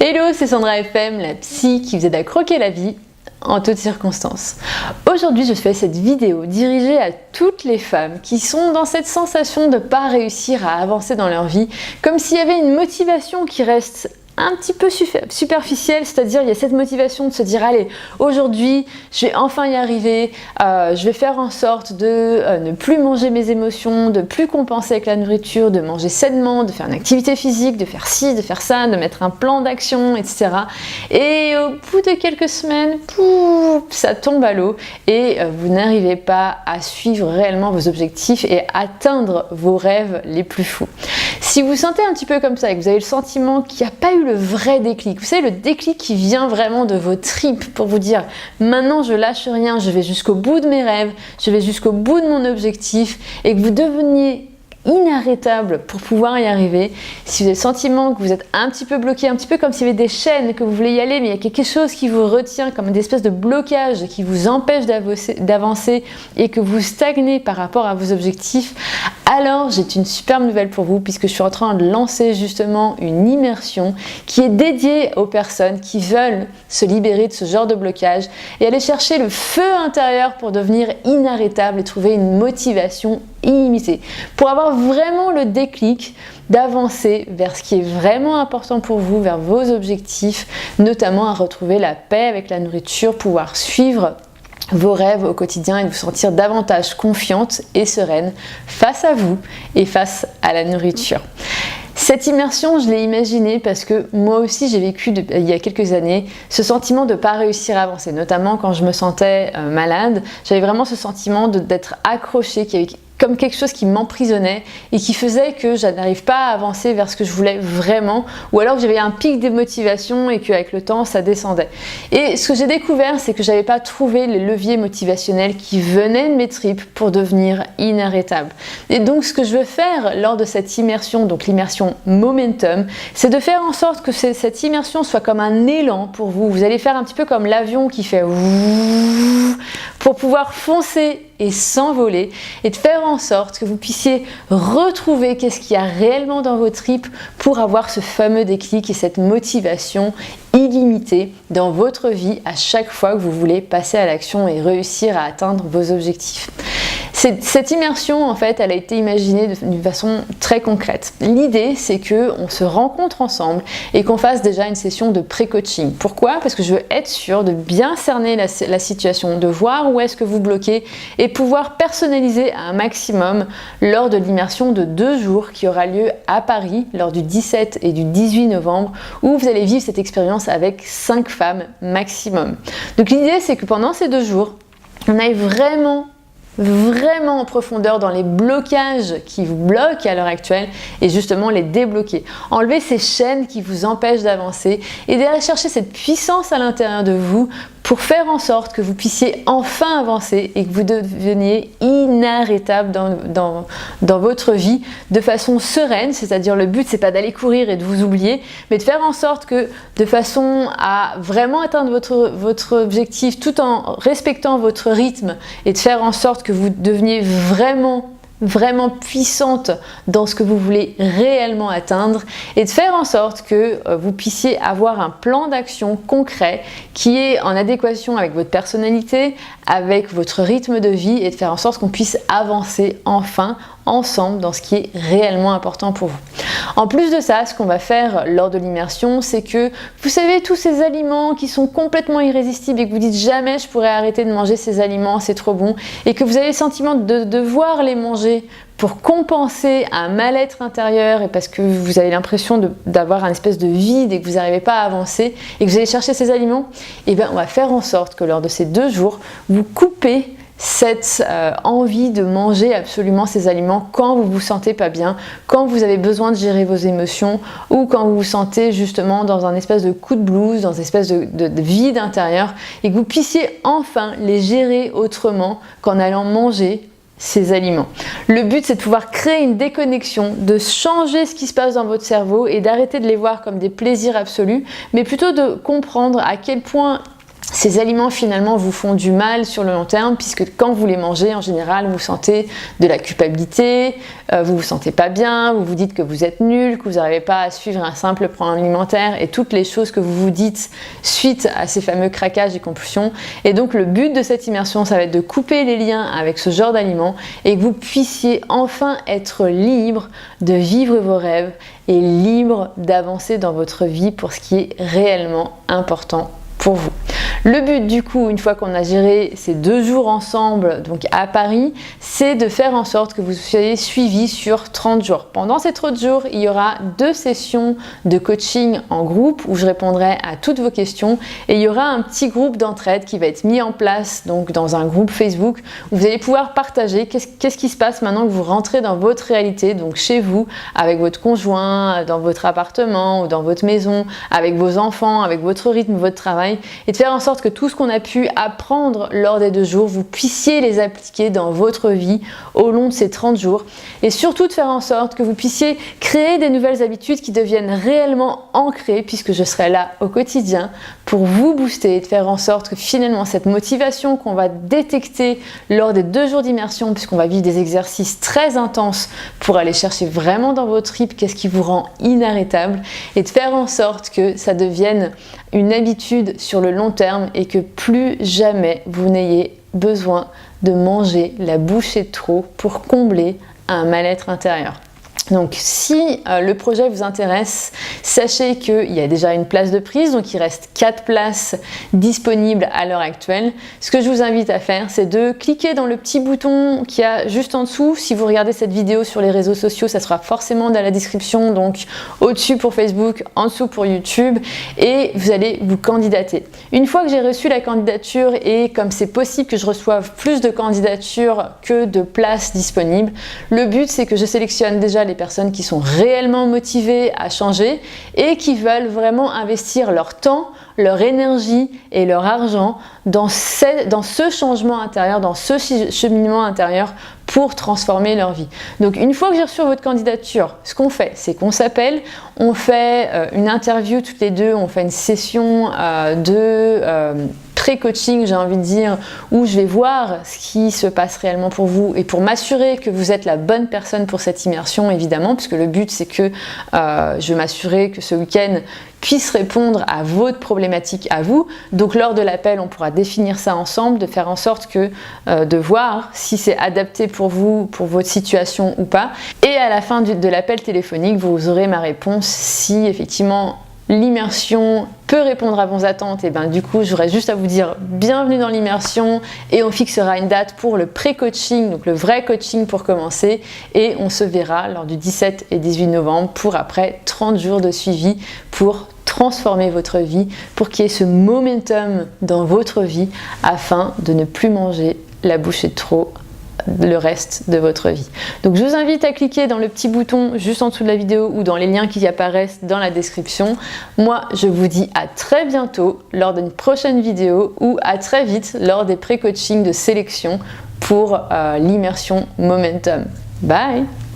Hello, c'est Sandra FM, la psy qui vous aide à croquer la vie en toutes circonstances. Aujourd'hui, je fais cette vidéo dirigée à toutes les femmes qui sont dans cette sensation de ne pas réussir à avancer dans leur vie, comme s'il y avait une motivation qui reste un petit peu superficielle, c'est-à-dire il y a cette motivation de se dire allez, aujourd'hui je vais enfin y arriver, je vais faire en sorte de ne plus manger mes émotions, de plus compenser avec la nourriture, de manger sainement, de faire une activité physique, de faire ci, de faire ça, de mettre un plan d'action, etc. Et au bout de quelques semaines, pouf, ça tombe à l'eau et vous n'arrivez pas à suivre réellement vos objectifs et atteindre vos rêves les plus fous. Si vous sentez un petit peu comme ça et que vous avez le sentiment qu'il n'y a pas eu le vrai déclic, vous savez, le déclic qui vient vraiment de vos tripes pour vous dire maintenant je lâche rien, je vais jusqu'au bout de mes rêves, je vais jusqu'au bout de mon objectif, et que vous deveniez inarrêtable pour pouvoir y arriver, si vous avez le sentiment que vous êtes un petit peu bloqué, un petit peu comme s'il y avait des chaînes, que vous voulez y aller mais il y a quelque chose qui vous retient, comme une espèce de blocage qui vous empêche d'avancer et que vous stagnez par rapport à vos objectifs, alors j'ai une superbe nouvelle pour vous, puisque je suis en train de lancer justement une immersion qui est dédiée aux personnes qui veulent se libérer de ce genre de blocage et aller chercher le feu intérieur pour devenir inarrêtable et trouver une motivation illimitée, pour avoir vraiment le déclic d'avancer vers ce qui est vraiment important pour vous, vers vos objectifs, notamment à retrouver la paix avec la nourriture, pouvoir suivre vos rêves au quotidien et de vous sentir davantage confiante et sereine face à vous et face à la nourriture. Cette immersion, je l'ai imaginée parce que moi aussi j'ai vécu il y a quelques années ce sentiment de ne pas réussir à avancer, notamment quand je me sentais malade. J'avais vraiment ce sentiment d'être accrochée, qu'il y avait comme quelque chose qui m'emprisonnait et qui faisait que je n'arrive pas à avancer vers ce que je voulais vraiment, ou alors que j'avais un pic de motivation et qu'avec le temps ça descendait. Et ce que j'ai découvert, c'est que je n'avais pas trouvé les leviers motivationnels qui venaient de mes tripes pour devenir inarrêtable. Et donc ce que je veux faire lors de cette immersion, donc l'immersion Momentum, c'est de faire en sorte que cette immersion soit comme un élan pour vous. Vous allez faire un petit peu comme l'avion qui fait pour pouvoir foncer et s'envoler, et de faire en sorte que vous puissiez retrouver qu'est-ce qu'il y a réellement dans vos tripes pour avoir ce fameux déclic et cette motivation illimitée dans votre vie à chaque fois que vous voulez passer à l'action et réussir à atteindre vos objectifs. Cette immersion, en fait, elle a été imaginée d'une façon très concrète. L'idée, c'est qu'on se rencontre ensemble et qu'on fasse déjà une session de pré-coaching. Pourquoi ? Parce que je veux être sûre de bien cerner la situation, de voir où est-ce que vous bloquez et pouvoir personnaliser un maximum lors de l'immersion de 2 jours qui aura lieu à Paris lors du 17 et du 18 novembre, où vous allez vivre cette expérience avec 5 femmes maximum. Donc l'idée, c'est que pendant ces 2 jours, on aille vraiment en profondeur dans les blocages qui vous bloquent à l'heure actuelle et justement les débloquer. Enlever ces chaînes qui vous empêchent d'avancer et d'aller chercher cette puissance à l'intérieur de vous pour faire en sorte que vous puissiez enfin avancer et que vous deveniez inarrêtable dans votre vie de façon sereine. C'est-à-dire, le but, c'est pas d'aller courir et de vous oublier, mais de faire en sorte que, de façon à vraiment atteindre votre objectif tout en respectant votre rythme, et de faire en sorte que vous deveniez vraiment puissante dans ce que vous voulez réellement atteindre, et de faire en sorte que vous puissiez avoir un plan d'action concret qui est en adéquation avec votre personnalité, avec votre rythme de vie, et de faire en sorte qu'on puisse avancer enfin ensemble dans ce qui est réellement important pour vous. En plus de ça, ce qu'on va faire lors de l'immersion, c'est que, vous savez, tous ces aliments qui sont complètement irrésistibles et que vous dites jamais je pourrais arrêter de manger ces aliments, c'est trop bon, et que vous avez le sentiment de devoir les manger pour compenser un mal-être intérieur et parce que vous avez l'impression d'avoir un espèce de vide et que vous n'arrivez pas à avancer et que vous allez chercher ces aliments, et bien on va faire en sorte que lors de ces 2 jours, vous coupez cette envie de manger absolument ces aliments quand vous vous sentez pas bien, quand vous avez besoin de gérer vos émotions, ou quand vous vous sentez justement dans un espèce de coup de blues, dans une espèce de vide intérieur, et que vous puissiez enfin les gérer autrement qu'en allant manger ces aliments. Le but, c'est de pouvoir créer une déconnexion, de changer ce qui se passe dans votre cerveau et d'arrêter de les voir comme des plaisirs absolus, mais plutôt de comprendre à quel point ces aliments finalement vous font du mal sur le long terme, puisque quand vous les mangez, en général, vous sentez de la culpabilité, vous vous sentez pas bien, vous vous dites que vous êtes nul, que vous n'arrivez pas à suivre un simple plan alimentaire et toutes les choses que vous vous dites suite à ces fameux craquages et compulsions. Et donc le but de cette immersion, ça va être de couper les liens avec ce genre d'aliments et que vous puissiez enfin être libre de vivre vos rêves et libre d'avancer dans votre vie pour ce qui est réellement important pour vous. Le but du coup, une fois qu'on a géré ces 2 jours ensemble, donc à Paris, c'est de faire en sorte que vous soyez suivis sur 30 jours. Pendant ces 30 jours, il y aura 2 sessions de coaching en groupe où je répondrai à toutes vos questions et il y aura un petit groupe d'entraide qui va être mis en place donc dans un groupe Facebook où vous allez pouvoir partager qu'est-ce qui se passe maintenant que vous rentrez dans votre réalité, donc chez vous, avec votre conjoint, dans votre appartement ou dans votre maison, avec vos enfants, avec votre rythme, votre travail, et de faire en sorte que tout ce qu'on a pu apprendre lors des 2 jours, vous puissiez les appliquer dans votre vie au long de ces 30 jours. Et surtout de faire en sorte que vous puissiez créer des nouvelles habitudes qui deviennent réellement ancrées, puisque je serai là au quotidien pour vous booster et de faire en sorte que finalement cette motivation qu'on va détecter lors des 2 jours d'immersion, puisqu'on va vivre des exercices très intenses pour aller chercher vraiment dans votre tripes qu'est-ce qui vous rend inarrêtable, et de faire en sorte que ça devienne une habitude sur le long terme et que plus jamais vous n'ayez besoin de manger la bouchée de trop pour combler un mal-être intérieur. Donc si le projet vous intéresse, sachez qu'il y a déjà une place de prise, donc il reste 4 places disponibles à l'heure actuelle. Ce que je vous invite à faire, c'est de cliquer dans le petit bouton qu'il y a juste en dessous. Si vous regardez cette vidéo sur les réseaux sociaux, ça sera forcément dans la description, donc au-dessus pour Facebook, en dessous pour YouTube, et vous allez vous candidater. Une fois que j'ai reçu la candidature, et comme c'est possible que je reçoive plus de candidatures que de places disponibles, le but c'est que je sélectionne déjà les personnes qui sont réellement motivées à changer et qui veulent vraiment investir leur temps, leur énergie et leur argent dans ce changement intérieur, dans ce cheminement intérieur pour transformer leur vie. Donc une fois que j'ai reçu votre candidature, ce qu'on fait, c'est qu'on s'appelle, on fait une interview toutes les deux, on fait une session de pré-coaching, j'ai envie de dire, où je vais voir ce qui se passe réellement pour vous et pour m'assurer que vous êtes la bonne personne pour cette immersion, évidemment, puisque le but c'est que je vais m'assurer que ce week-end puisse répondre à votre problématique à vous. Donc lors de l'appel, on pourra définir ça ensemble, de faire en sorte que de voir si c'est adapté pour vous, pour votre situation ou pas. Et à la fin de l'appel téléphonique, vous aurez ma réponse si effectivement l'immersion peut répondre à vos attentes. Et bien du coup, j'aurais juste à vous dire bienvenue dans l'immersion et on fixera une date pour le pré-coaching, donc le vrai coaching pour commencer, et on se verra lors du 17 et 18 novembre pour après 30 jours de suivi pour transformer votre vie, pour qu'il y ait ce momentum dans votre vie afin de ne plus manger la bouchée de trop le reste de votre vie. Donc je vous invite à cliquer dans le petit bouton juste en dessous de la vidéo ou dans les liens qui apparaissent dans la description. Moi, je vous dis à très bientôt lors d'une prochaine vidéo ou à très vite lors des pré-coachings de sélection pour l'immersion Momentum. Bye!